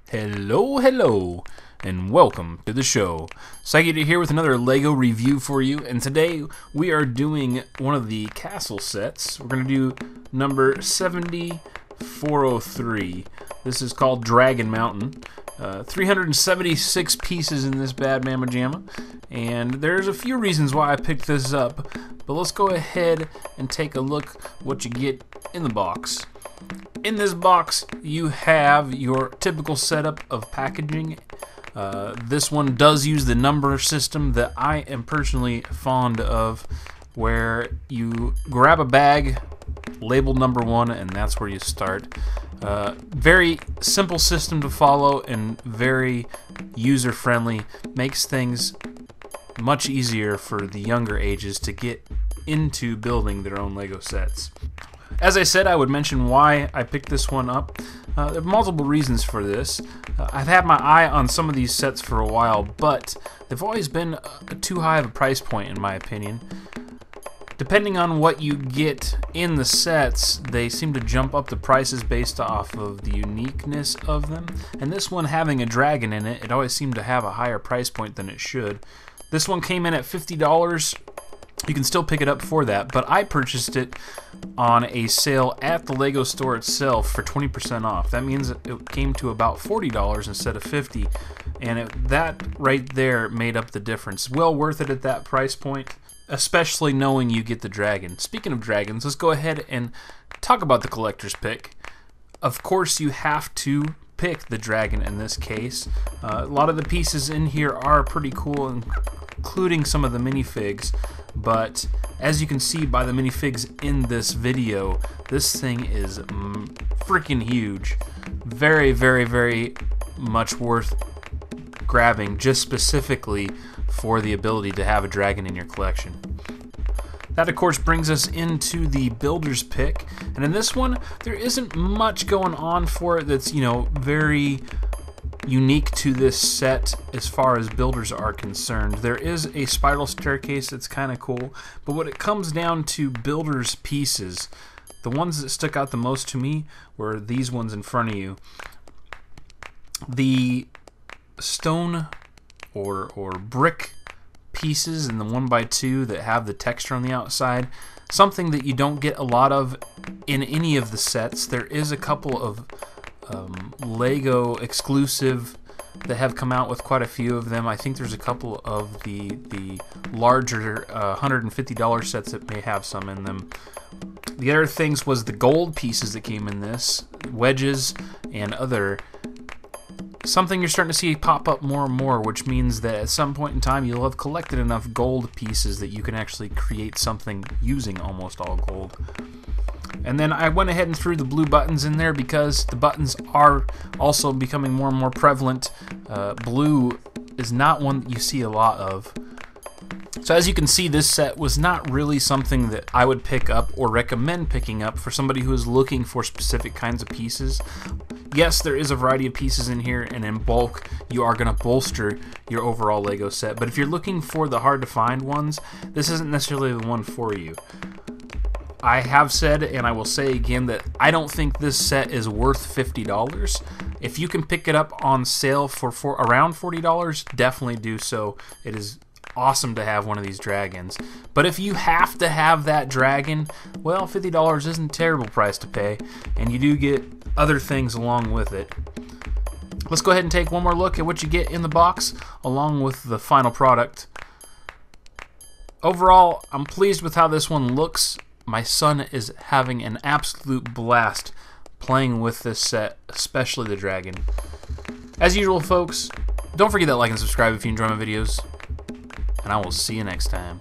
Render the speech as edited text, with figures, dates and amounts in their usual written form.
Hello, and welcome to the show. Psychic here with another LEGO review for you, and today we are doing one of the castle sets. We're going to do number 7403. This is called Dragon Mountain. 376 pieces in this bad mamma jamma, and there's a few reasons why I picked this up, but let's go ahead and take a look what you get in the box. In this box, you have your typical setup of packaging. This one does use the number system that I am personally fond of, where you grab a bag labeled number 1, and that's where you start. Very simple system to follow and very user-friendly. Makes things much easier for the younger ages to get into building their own LEGO sets. As I said, I would mention why I picked this one up. There are multiple reasons for this. I've had my eye on some of these sets for a while, but they've always been too high of a price point in my opinion. Depending on what you get in the sets, they seem to jump up the prices based off of the uniqueness of them. And this one, having a dragon in it, it always seemed to have a higher price point than it should. This one came in at $50. You can still pick it up for that, but I purchased it on a sale at the LEGO store itself for 20% off. That means it came to about $40 instead of $50, and that right there made up the difference. Well worth it at that price point, especially knowing you get the dragon. Speaking of dragons, let's go ahead and talk about the collector's pick. Of course, you have to pick the dragon in this case. A lot of the pieces in here are pretty cool, including some of the minifigs, but as you can see by the minifigs in this video, this thing is freaking huge. Very, very, very much worth grabbing, just specifically for the ability to have a dragon in your collection. That, of course, brings us into the builder's pick, and in this one, there isn't much going on for it that's, very unique to this set as far as builders are concerned. There is a spiral staircase that's kind of cool, but when it comes down to builders pieces, the ones that stuck out the most to me were these ones in front of you. The stone or brick pieces in the 1x2 that have the texture on the outside, something that you don't get a lot of in any of the sets. There is a couple of LEGO exclusive that have come out with quite a few of them. I think there's a couple of the larger $150 sets that may have some in them. The other things was the gold pieces that came in this, wedges and other. Something you're starting to see pop up more and more, which means that at some point in time you'll have collected enough gold pieces that you can actually create something using almost all gold. And then I went ahead and threw the blue buttons in there because the buttons are also becoming more and more prevalent. Blue is not one that you see a lot of. So as you can see, this set was not really something that I would pick up or recommend picking up for somebody who is looking for specific kinds of pieces. Yes, there is a variety of pieces in here, and in bulk, you are going to bolster your overall LEGO set. But if you're looking for the hard-to-find ones, this isn't necessarily the one for you. I have said, and I will say again, that I don't think this set is worth $50. If you can pick it up on sale for around $40, definitely do so. It is awesome to have one of these dragons. But if you have to have that dragon, well, $50 isn't a terrible price to pay, and you do get other things along with it. Let's go ahead and take one more look at what you get in the box along with the final product. Overall, I'm pleased with how this one looks. My son is having an absolute blast playing with this set, especially the dragon. As usual, folks, don't forget that like and subscribe if you enjoy my videos, and I will see you next time.